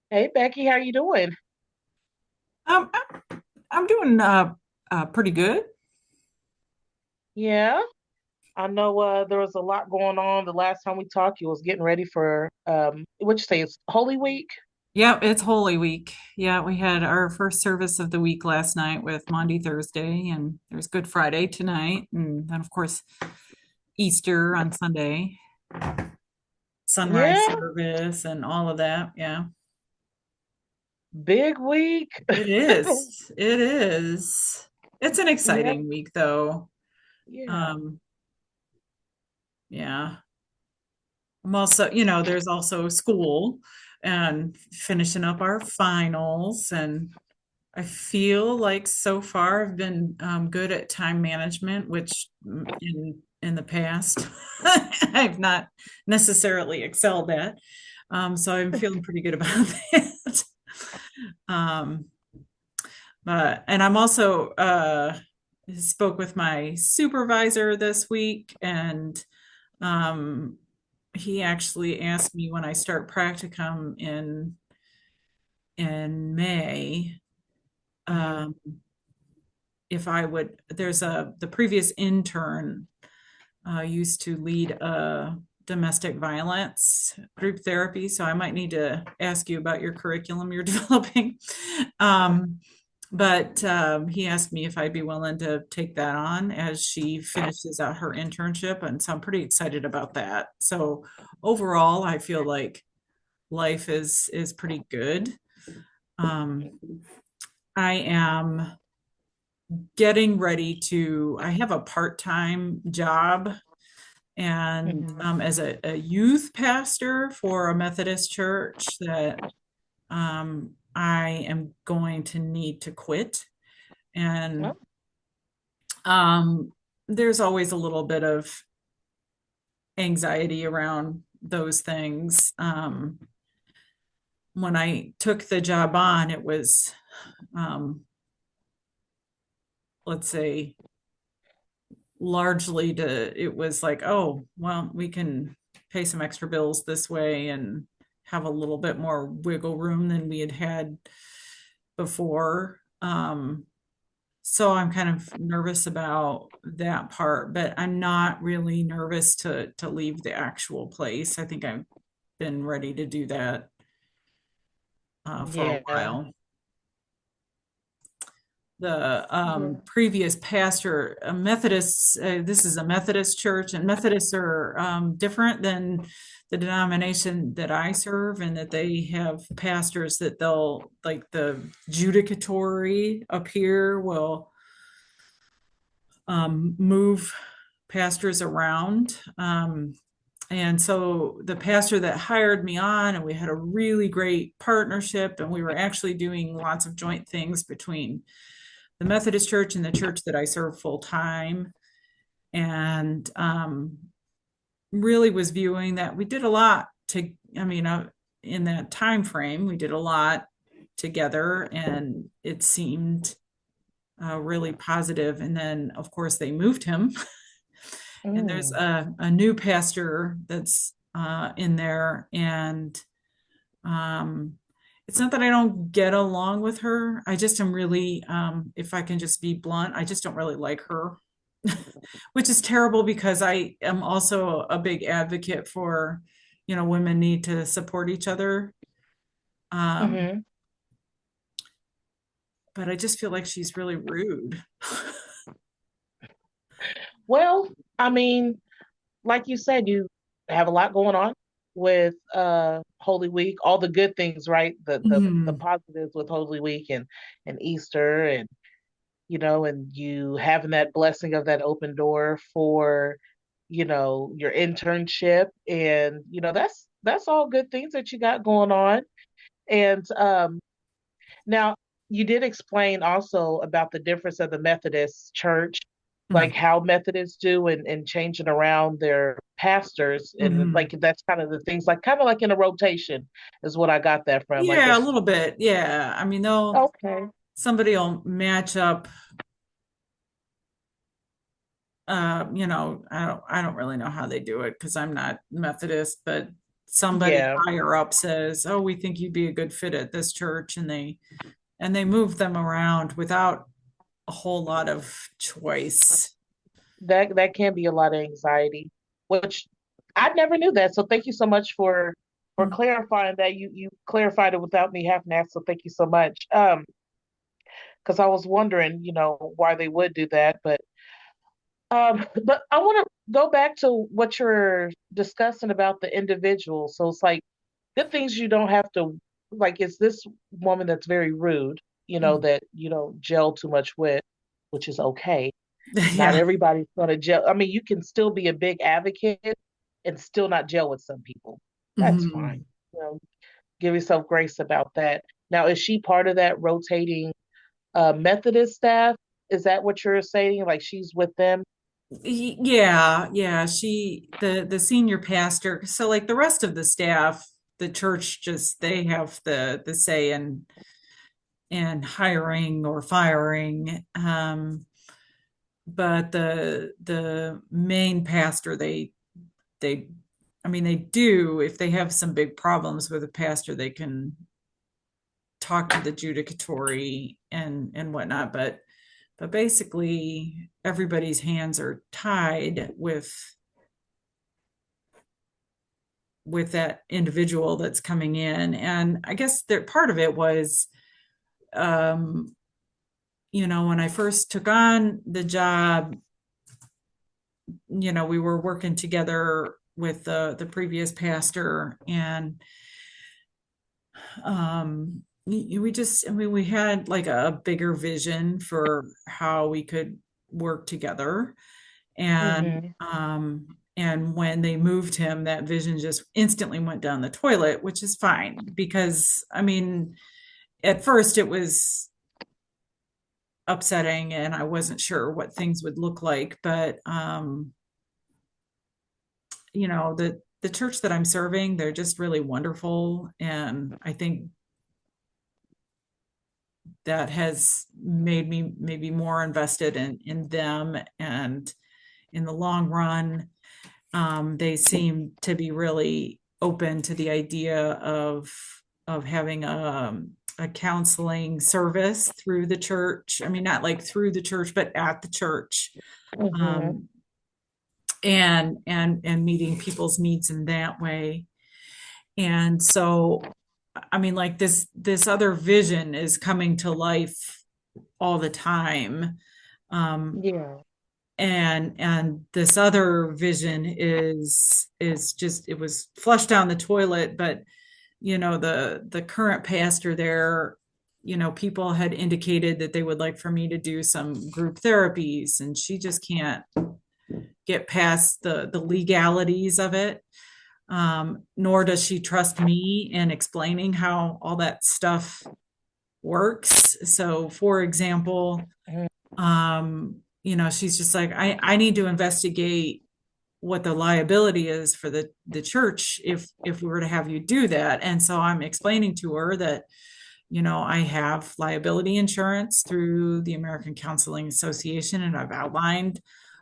Hey Becky, how you doing? I'm doing pretty good. Yeah, I know there was a lot going on the last time we talked. You was getting ready for what you say it's Holy Week? Yeah, it's Holy Week. Yeah, we had our first service of the week last night with Maundy Thursday, and there's Good Friday tonight, and then of course Easter on Sunday, sunrise Yeah, service, and all of that. Yeah, big week. it is. It is. It's an Yeah, exciting week, though. yeah. Um, yeah. I'm also, there's also school and finishing up our finals, and I feel like so far I've been good at time management, which in the past I've not necessarily excelled at. So I'm feeling pretty good about that. Um, but and I'm also spoke with my supervisor this week, and um, he actually asked me when I start practicum in May. Hmm. Um, if I would, there's the previous intern used to lead a domestic violence group therapy. So I might need to ask you about your curriculum you're developing. Um, but he asked me if I'd be willing to take that on as she finishes out her internship. And so I'm pretty excited about that. So overall, I feel like life is pretty good. Um, I am getting ready to, I have a part-time job and Hmm. as a youth pastor for a Methodist church that I am going to need to quit. And Well, um, there's always a little bit of anxiety around those things. When I took the job on, it was, um, let's say, largely it was like, oh, well, we can pay some extra bills this way and have a little bit more wiggle room than we had had before. So I'm kind of nervous about that part, but I'm not really nervous to leave the actual place. I think I've been ready to do that for a yeah. while. The Yeah. previous pastor, a Methodist, this is a Methodist church, and Methodists are different than the denomination that I serve, and that they have pastors that they'll, like the judicatory up here, will move pastors around. And so the pastor that hired me on, and we had a really great partnership, and we were actually doing lots of joint things between the Methodist church and the church that I serve full time. And really was viewing that we did a lot to, I mean, in that time frame, we did a lot together, and it seemed really positive. And then, of course, they moved him, and there's Mm. a new pastor that's in there, and um, it's not that I don't get along with her. I just am really, if I can just be blunt, I just don't really like her, which is terrible because I am also a big advocate for, women need to support each other. Um, Hmm. but I just feel like she's really rude. Well, I mean, like you said, you have a lot going on with Holy Week, all the good things, right? The Mhm. positives with Holy Week and Easter and and you having that blessing of that open door for, your internship and that's all good things that you got going on. And now you did explain also about the difference of the Methodist church, like Mhm. how Methodists do and changing around their pastors and Mhm. like that's kind of the things like kind of like in a rotation is what I got that from. Like Yeah, a there's little bit. Yeah. I mean, okay. somebody will match up. I don't really know how they do it because I'm not Methodist, but somebody Yeah, higher up says, "Oh, we think you'd be a good fit at this church," and they move them around without a whole lot of choice. that can be a lot of anxiety, which I never knew that. So thank you so much for clarifying that. You clarified it without me having to ask. So thank you so much. Because I was wondering, why they would do that, but I want to go back to what you're discussing about the individual. So it's like good things you don't have to like. It's this woman that's very rude, that you don't gel too much with, which is okay. Not Yeah. everybody's going to gel. I mean, you can still be a big advocate and still not gel with some people. That's fine. Mhm. You know, give yourself grace about that. Now, is she part of that rotating Methodist staff? Is that what you're saying? Like she's with them? Yeah, yeah. The senior pastor. So like the rest of the staff, the church just they have the say in hiring or firing. But the main pastor, they, I mean, they do if they have some big problems with a pastor, they can talk to the judicatory and whatnot. But basically, everybody's hands are tied with that individual that's coming in. And I guess that part of it was, um, when I first took on the job, we were working together with the previous pastor, and we just, I mean, we had like a bigger vision for how we could work together. Hmm. And when they moved him, that vision just instantly went down the toilet, which is fine because I mean, at first it was upsetting and I wasn't sure what things would look like, but the church that I'm serving, they're just really wonderful, and I think that has made me maybe more invested in them. And in the long run, they seem to be really open to the idea of having a counseling service through the church. I mean, not like through the church, but at the church, Hmm. um, and meeting people's needs in that way. And so, I mean, like this other vision is coming to life all the time. Um, Yeah. and this other vision is just, it was flushed down the toilet, but the current pastor there, people had indicated that they would like for me to do some group therapies, and she just can't get past the legalities of it. Nor does she trust me in explaining how all that stuff works. So for example, she's just like, I need to investigate what the liability is for the church if we were to have you do that. And so I'm explaining to her that, I have liability insurance through the American Counseling Association, and I've outlined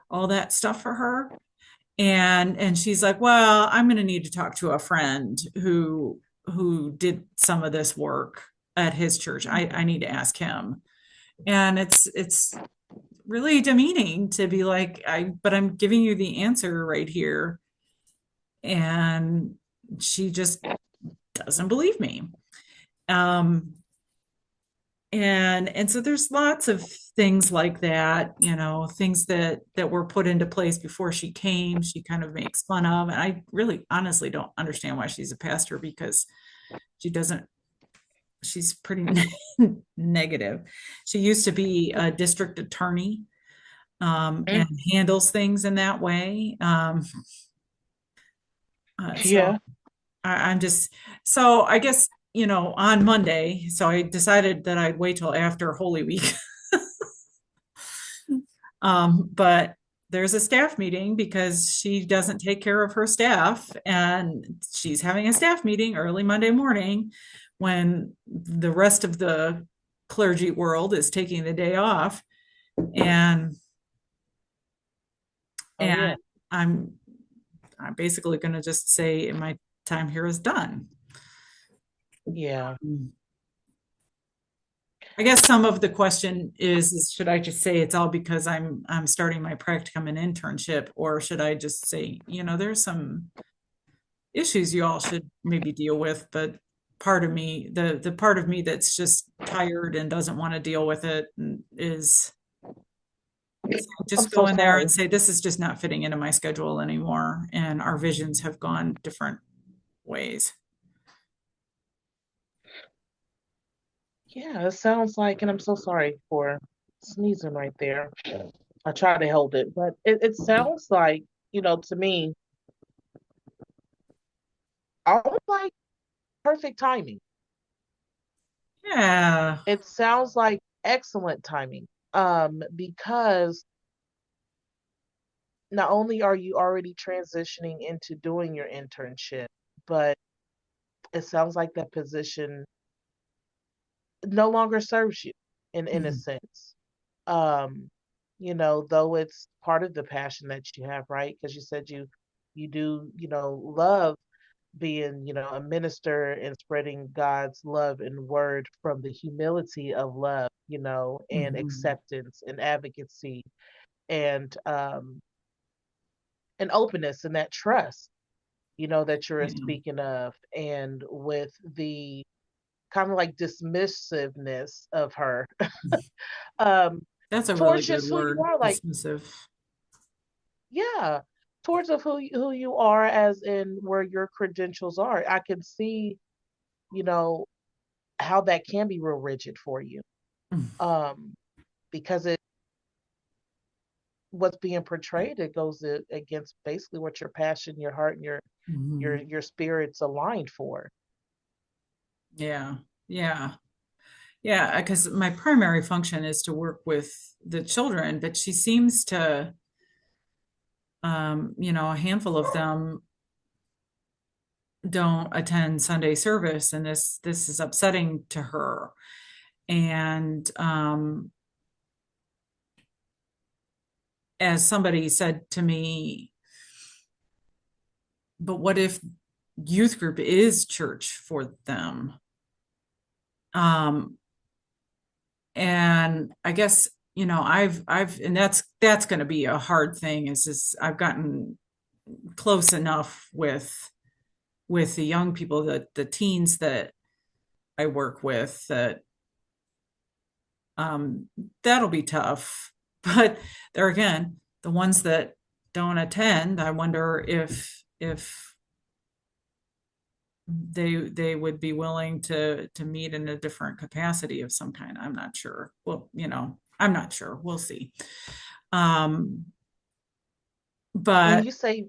all that stuff for her. And she's like, well, I'm going to need to talk to a friend who did some of this work at his church. I need to ask him. And it's really demeaning to be like, but I'm giving you the answer right here. And she just doesn't believe me. Um, and so there's lots of things like that, things that were put into place before she came, she kind of makes fun of. And I really honestly don't understand why she's a pastor, because she doesn't she's pretty negative. She used to be a district attorney, and handles things in that way. So Yeah. I'm just, so I guess, on Monday, so I decided that I'd wait till after Holy Week. But there's a staff meeting because she doesn't take care of her staff, and she's having a staff meeting early Monday morning when the rest of the clergy world is taking the day off. And Oh and yeah. I'm I'm basically going to just say, am I time here is done. Yeah. I guess some of the question is should I just say it's all because I'm starting my practicum and internship, or should I just say, there's some issues you all should maybe deal with, but part of me, the part of me that's just tired and doesn't want to deal with it is I'm just go so in there and sorry. say this is just not fitting into my schedule anymore, and our visions have gone different ways. Yeah, it sounds like, and I'm so sorry for sneezing right there. I try to hold it, but it sounds like, to me, almost like perfect timing. Yeah. It sounds like excellent timing. Because not only are you already transitioning into doing your internship, but it sounds like that position no longer serves you in a Mhm. sense. Um, though it's part of the passion that you have, right? Because you said you do, love being, a minister and spreading God's love and word from the humility of love, and Mhm. acceptance and advocacy and openness and that trust, that you're Yeah. speaking of, and with the kind of like dismissiveness of her, um, That's a really towards good just who you word, are, like, dismissive. yeah, towards of who you are, as in where your credentials are. I can see, you know, how that can be real rigid for you. Um, because what's being portrayed, it goes against basically what your passion, your heart, and your Mhm. your spirit's aligned for. Yeah. Yeah. Yeah, because my primary function is to work with the children, but she seems to, a handful of them don't attend Sunday service, and this is upsetting to her. And as somebody said to me, but what if youth group is church for them? Um, and I guess and that's going to be a hard thing. Is I've gotten close enough with the young people, the teens that I work with, that um, that'll be tough. But there again, the ones that don't attend, I wonder if they would be willing to meet in a different capacity of some kind. I'm not sure. Well, I'm not sure. We'll see. Um, When but you say,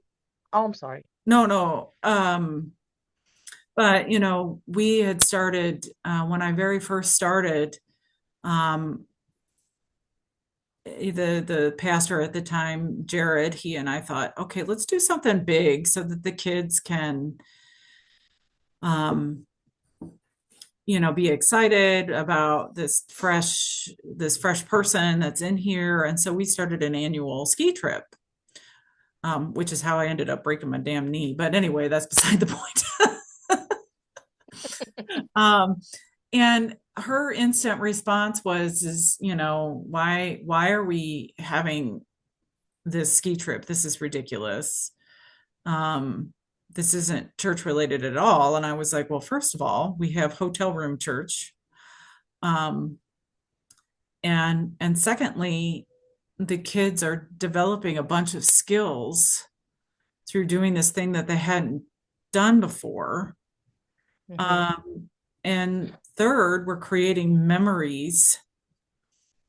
oh, I'm sorry. no, no. But we had started when I very first started. Um, the pastor at the time, Jared, he and I thought, okay, let's do something big so that the kids can, um, be excited about this fresh person that's in here. And so we started an annual ski trip, which is how I ended up breaking my damn knee. But anyway, that's beside the point. um, and her instant response was, is, why are we having this ski trip? This is ridiculous. um, this isn't church related at all. And I was like, well, first of all, we have hotel room church. Um, and secondly, the kids are developing a bunch of skills through doing this thing that they hadn't done before. Hmm. And third, we're creating memories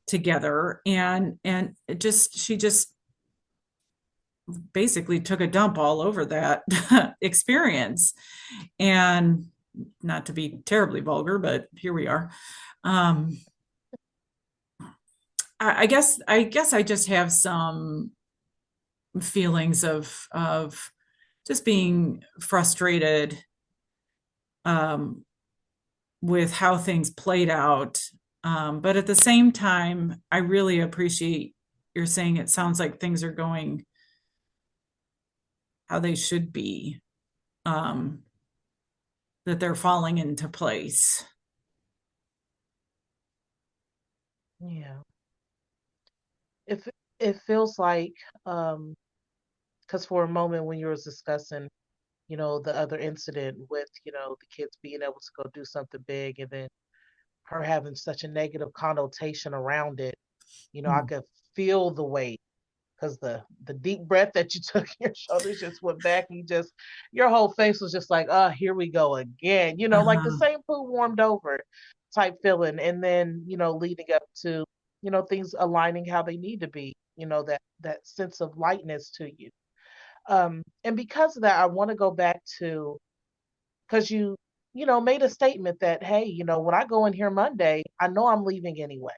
together. And she just basically took a dump all over that experience. And not to be terribly vulgar, but here we are. Um, I guess I just have some feelings of just being frustrated um, with how things played out. But at the same time, I really appreciate you're saying it sounds like things are going how they should be. Um, that they're falling into place. Yeah. If it feels like, um, because for a moment when you were discussing, the other incident with, the kids being able to go do something big and then her having such a negative connotation around it, I Mm. could feel the weight because the deep breath that you took, your shoulders just went back. Your whole face was just like, oh, here we go again. Like the Uh-huh. same food warmed over type feeling. And then, leading up to, things aligning how they need to be, that sense of lightness to you. And because of that, I want to go back to, because you made a statement that, hey, when I go in here Monday, I know I'm leaving anyway,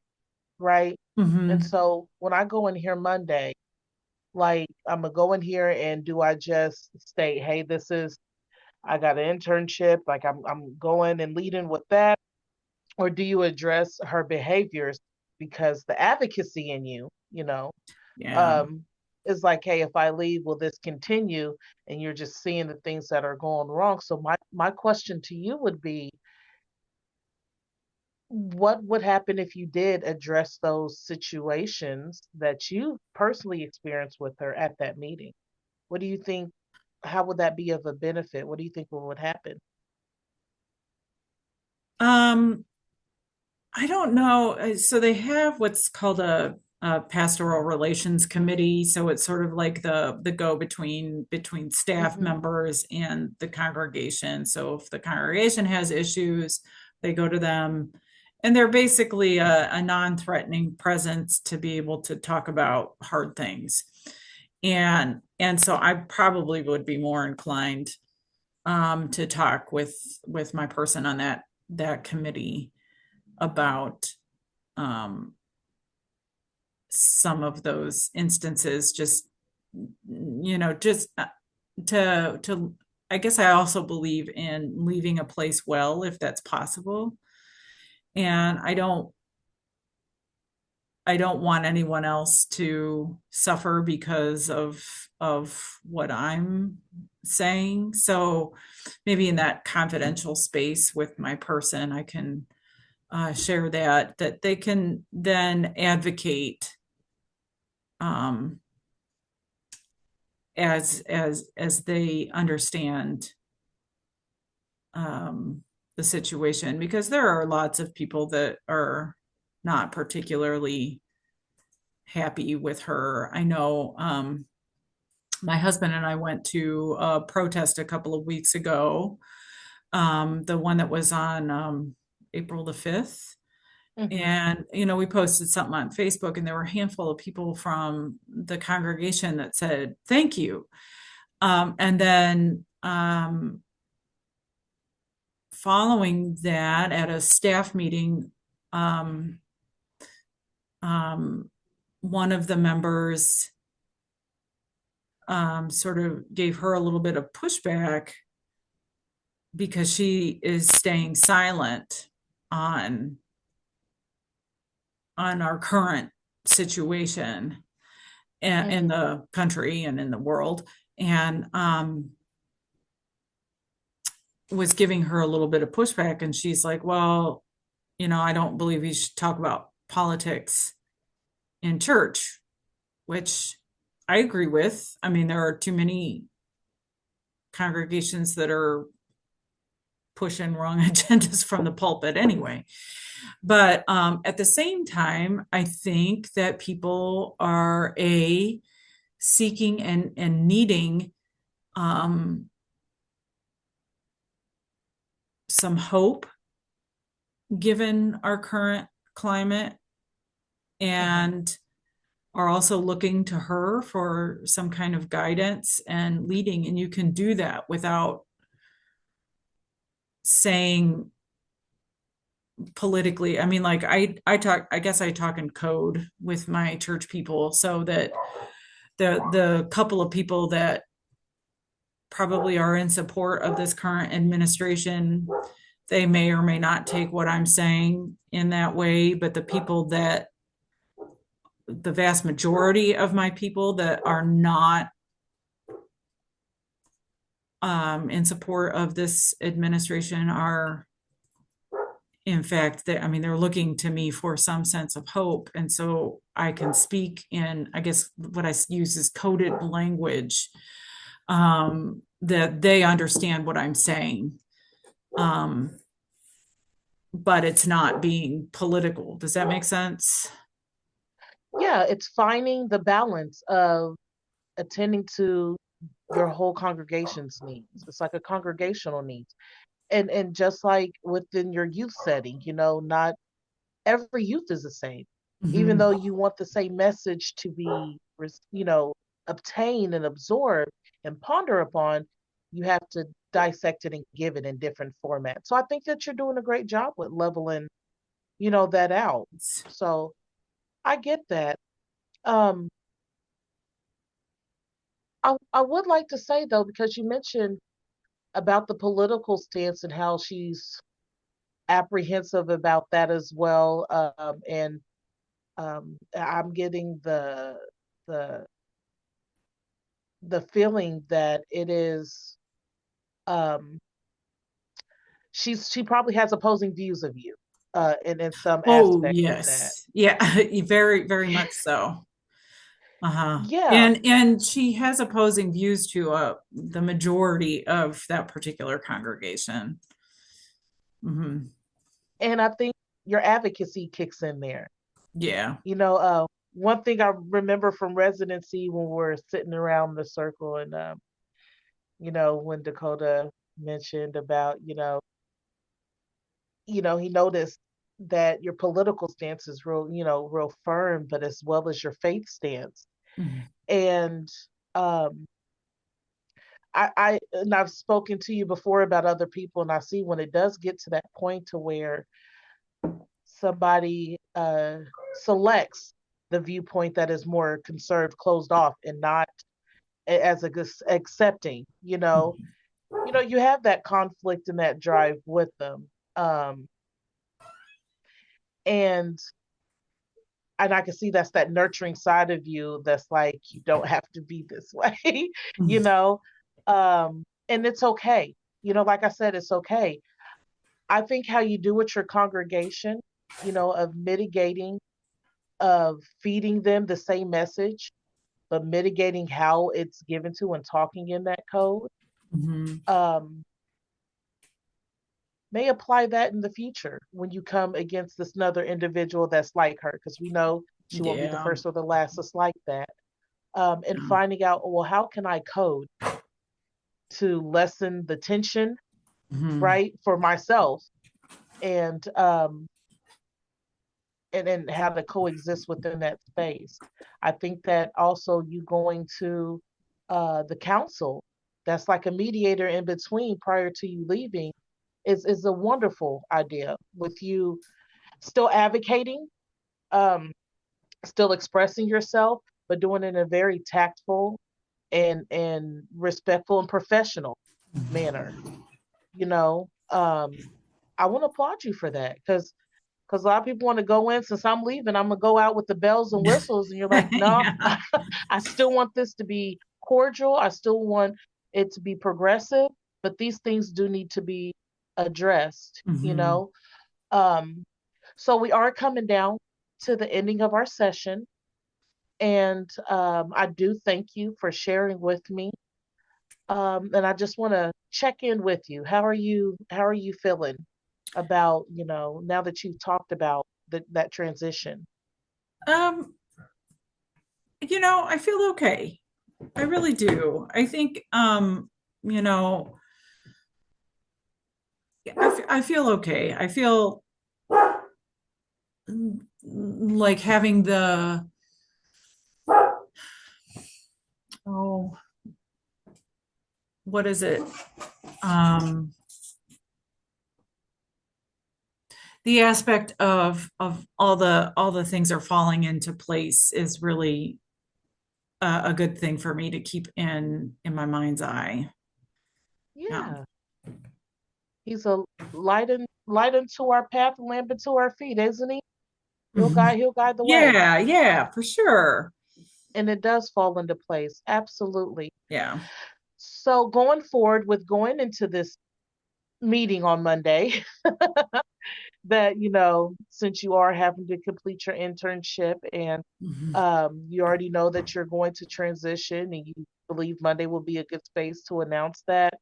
right? And Hmm. so when I go in here Monday, like I'm gonna go in here and do I just state, hey, I got an internship, like I'm going and leading with that, or do you address her behaviors because the advocacy in you, Yeah. um, is like, hey, if I leave, will this continue? And you're just seeing the things that are going wrong. So my question to you would be, what would happen if you did address those situations that you personally experienced with her at that meeting? What do you think? How would that be of a benefit? What do you think would happen? Um, I don't know. So they have what's called a pastoral relations committee. So it's sort of like the go between staff Hmm. members and the congregation. So if the congregation has issues, they go to them, and they're basically a non-threatening presence to be able to talk about hard things. And so I probably would be more inclined to talk with my person on that committee about some of those instances, just to I guess I also believe in leaving a place well if that's possible. And I don't want anyone else to suffer because of what I'm saying. So maybe in that confidential space with my person, I can share that they can then advocate um, as they understand um, the situation, because there are lots of people that are not particularly happy with her. I know my husband and I went to a protest a couple of weeks ago, the one that was on April the 5th. Hmm. And, we posted something on Facebook, and there were a handful of people from the congregation that said, thank you. And then following that, at a staff meeting, um, um, one of the members sort of gave her a little bit of pushback because she is staying silent on on our current situation in Hmm. the country and in the world, and was giving her a little bit of pushback. And she's like, well, I don't believe you should talk about politics in church, which I agree with. I mean, there are too many congregations that are pushing wrong agendas from the pulpit anyway. But at the same time, I think that people are seeking and needing um, some hope given our current climate, Hmm. and are also looking to her for some kind of guidance and leading. And you can do that without saying politically. I mean, like I guess I talk in code with my church people, so that the couple of people that probably are in support of this current administration, they may or may not take what I'm saying in that way. But the vast majority of my people that are not in support of this administration are, in fact, I mean, they're looking to me for some sense of hope. And so I can speak in, I guess, what I use is coded language, that they understand what I'm saying. Um, but it's not being political. Does that make sense? Yeah, it's finding the balance of attending to your whole congregation's needs. It's like a congregational needs. And just like within your youth setting, not every youth is the same. Even Mhm. though you want the same message to be, obtained and absorbed and ponder upon, you have to dissect it and give it in different formats. So I think that you're doing a great job with leveling, that out. So I get that. Um, I would like to say though, because you mentioned about the political stance and how she's apprehensive about that as well. And I'm getting the the feeling that it is um, she probably has opposing views of you in some Oh, aspect of that. yes. Yeah, very, very much so. Uh-huh. Yeah, And she has opposing views to the majority of that particular congregation. Hmm. and I think your advocacy kicks in there. Yeah. One thing I remember from residency when we're sitting around the circle and when Dakota mentioned about, he noticed that your political stance is real, real firm, but as well as your faith stance. Mhm. And um, and I've spoken to you before about other people, and I see when it does get to that point to where somebody selects the viewpoint that is more conserved, closed off, and not as accepting, you have that conflict and that drive with them. Um, and and I can see that's that nurturing side of you that's like, you don't have to be this way, you know? And it's okay. Like I said, it's okay. I think how you do with your congregation, of mitigating, of feeding them the same message, but mitigating how it's given to and talking in that code, Mhm. um, may apply that in the future when you come against this another individual that's like her, because we know she won't be the Yeah. first or the last that's like that. And Yeah. finding out, well, how can I code to lessen the tension, Mhm. right, for myself, and and how to coexist within that space. I think that also you going to the council, that's like a mediator in between prior to you leaving, is a wonderful idea. With you still advocating, um, still expressing yourself, but doing it in a very tactful and respectful and professional manner. You know, I want to applaud you for that because a lot of people want to go in. Since I'm leaving, I'm gonna go out with the bells and whistles, and you're like, no, Yeah. I still want this to be cordial. I still want it to be progressive, but these things do need to be addressed. Mhm. Um, so we are coming down to the ending of our session. And I do thank you for sharing with me. And I just want to check in with you. How are you? How are you feeling about, now that you've talked about that transition? Um, I feel okay. I really do. I think, you know, I feel okay. I feel like having oh, what is it? Um, the aspect of all the things are falling into place is really a good thing for me to keep in my mind's eye. Yeah. Yeah, he's a light into our path, and lamp into our feet, isn't he? Mhm. He'll guide the way, Yeah, yeah, for sure. and it does fall into place. Absolutely. Yeah. So going forward with going into this meeting on Monday, that, since you are having to complete your internship and Mhm. you already know that you're going to transition and you believe Monday will be a good space to announce that,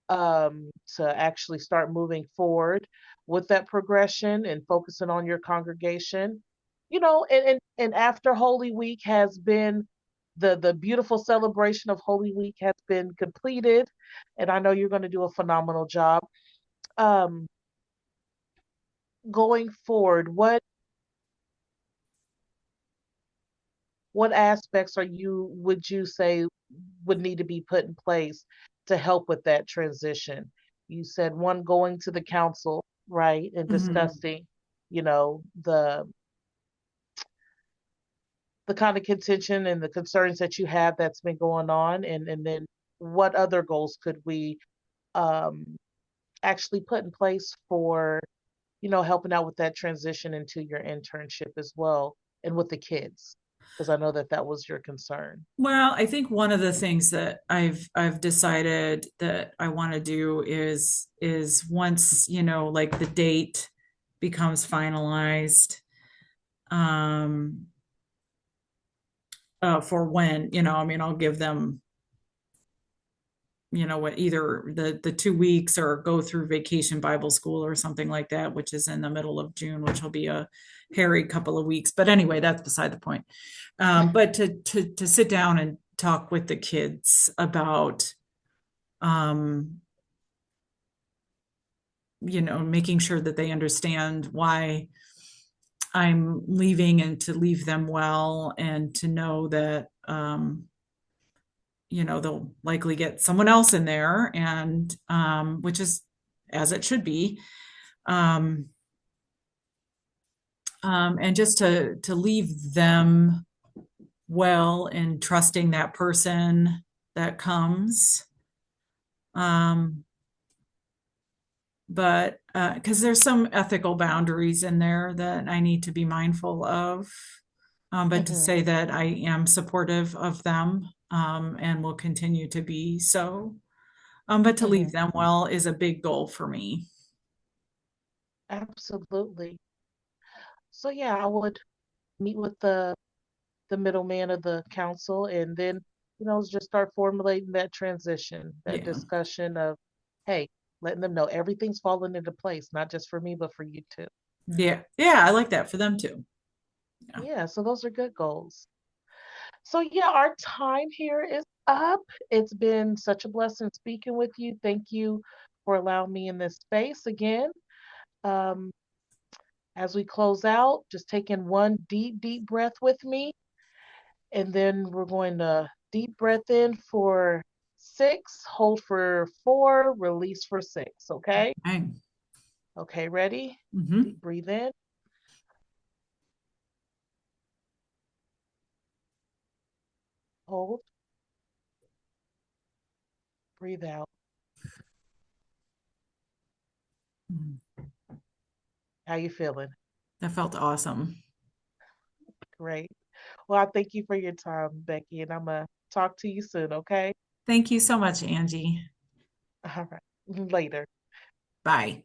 to actually start moving forward with that progression and focusing on your congregation. And after Holy Week has been the beautiful celebration of Holy Week has been completed, and I know you're going to do a phenomenal job. Um, Going forward, what aspects would you say would need to be put in place to help with that transition? You said one, going to the council, right, and Mhm. discussing, the kind of contention and the concerns that you have that's been going on, and then what other goals could we um, actually put in place for, helping out with that transition into your internship as well, and with the kids, because I know that that was your concern. Well, I think one of the things that I've decided that I want to do is once, like the date becomes finalized, um for when, I mean, I'll give them, what, either the 2 weeks or go through vacation Bible school or something like that, which is in the middle of June, which will be a hairy couple of weeks. But anyway, that's beside the point. But to sit down and talk with the kids about, um, making sure that they understand why I'm leaving, and to leave them well, and to know that, they'll likely get someone else in there, and which is as it should be. Um, and just to leave them well in trusting that person that comes. Um, but because there's some ethical boundaries in there that I need to be mindful of. But to Hmm. say that I am supportive of them, and will continue to be so. But to leave Hmm. them well is a big goal for me. Absolutely. So yeah, I would meet with the middleman of the council, and then, just start formulating that transition, that Yeah. discussion of, hey, letting them know everything's falling into place, not just for me, but for you too. Yeah. Yeah. I like that for them too. Yeah. Yeah, so those are good goals. So yeah, our time here is up. It's been such a blessing speaking with you. Thank you for allowing me in this space again. Um, as we close out, just taking one deep, deep breath with me. And then we're going to deep breath in for 6, hold for 4, release for 6. Okay. Okay. Okay, ready? Hmm. Deep breathe in, hold, breathe out. How you feeling? That felt awesome. Great. Well, I thank you for your time, Becky, and I'm going to talk to you soon. Okay. Thank you so much, Angie. All right. Later. Bye.